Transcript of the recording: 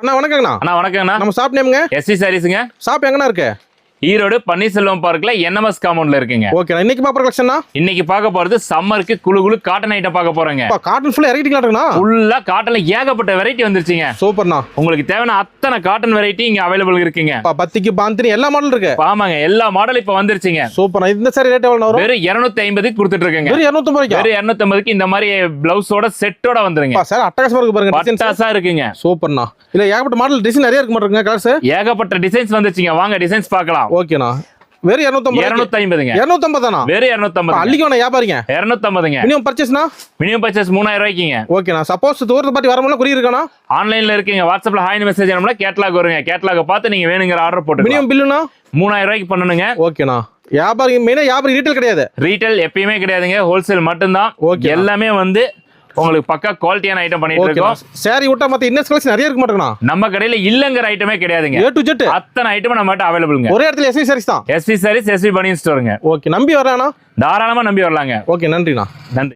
அண்ணா வணக்கங்கண்ணா. அண்ணா வணக்கங்கண்ணா. நம்ம shop நேமுங்க? SC சாரீஸ்ங்க. Shop எங்கண்ணா இருக்கு? ஈரோடு பன்னீர்செல்வம் பார்க்ல என்எம்எஸ் காம்பவுண்ட்ல இருக்குங்க. ஓகே, இன்னைக்கு பாப்பற கலெக்ஷனா? இன்னைக்கு பார்க்க போறது சம்மருக்கு குளு காட்டன் ஐட்டம் பார்க்க போறோங்க. காட்டன் ஃபுல்லா இறக்கிட்டீங்களா? ஃபுல்லா காட்டன்ல ஏகப்பட்ட வெரைட்டி வந்துருச்சுங்க. சூப்பர்ண்ணா. உங்களுக்கு தேவையான அத்தனை காட்டன் வெரைட்டி இங்க அவைலபிள் இருக்குங்க. பத்திக்கு பாந்தினி எல்லா மாடல் இருக்கு. ஆமாங்க, எல்லா மாடல் இப்ப வந்துருச்சுங்க. சூப்பர்ண்ணா. இந்த சாரி ரேட் எவ்வளவு வரும்? வெறும் 250 க்கு கொடுத்துட்டு இருக்கேங்க. வெறும் 250 வெறும் 250 க்கு இந்த மாதிரி பிளவுஸோட செட்டோட வந்துருங்க. சார் அட்டகாசமா இருக்கு பாருங்க. பட்டாசா இருக்குங்க. சூப்பர்ண்ணா. இல்ல ஏகப்பட்ட மாடல் டிசைன் நிறைய இருக்கு மாட்டேங்க. கலர்ஸ் ஏகப்பட்ட டிசைன்ஸ் வந்துச்சுங்க. வாங்க டிசைன்ஸ் பார்க்கலாம். ஓகேண்ணா. வெறும் 250ங்க. 250 தானா? வெறும் 250. அள்ளிக்கோண்ணா வியாபாரிங்க. 250ங்க. மினிமம் பர்ச்சேஸ்னா? மினிமம் பர்ச்சேஸ் 3000 ரூபாய்க்குங்க. ஓகேண்ணா. சப்போஸ் தூரத்தை பார்த்து வரமுன்னா குறி இருக்கானா? ஆன்லைன்ல இருக்குங்க. வாட்ஸ்அப்ல ஹாய் மெசேஜ் அனுப்புனா கேட்டலாக் வருங்க. கேட்டலாக பார்த்து நீங்க வேணுங்கிற ஆர்டர் போட்டு. மினிமம் பில்லுனா 3000 ரூபாய்க்கு பண்ணனுங்க. ஓகேண்ணா. வியாபாரி மெயினா வியாபாரி ரீட்டைல் கிடையாது. ரீட்டைல் எப்பயுமே கிடையாதுங்க. ஹோல்சேல் மட்டும்தான். எல்லாமே வந்து உங்களுக்கு பக்கா குவாலிட்டியான ஐட்டம் பண்ணிட்டு இருக்கோம். சாரி விட்டா மத்த இன்னஸ் கலெக்ஷன் நிறைய இருக்கு மாட்டேங்கண்ணா. நம்ம கடையில இல்லங்கற ஐட்டமே கிடையாதுங்க. A to Z அத்தனை ஐட்டம் நம்ம கிட்ட அவைலபிள்ங்க. ஒரே இடத்துல எஸ்வி சாரீஸ் தான். எஸ்வி சாரீஸ், எஸ்வி பனியன் ஸ்டோருங்க. ஓகே, நம்பி வரலாம்னா? தாராளமா நம்பி வரலாங்க. ஓகே, நன்றிண்ணா. நன்றி.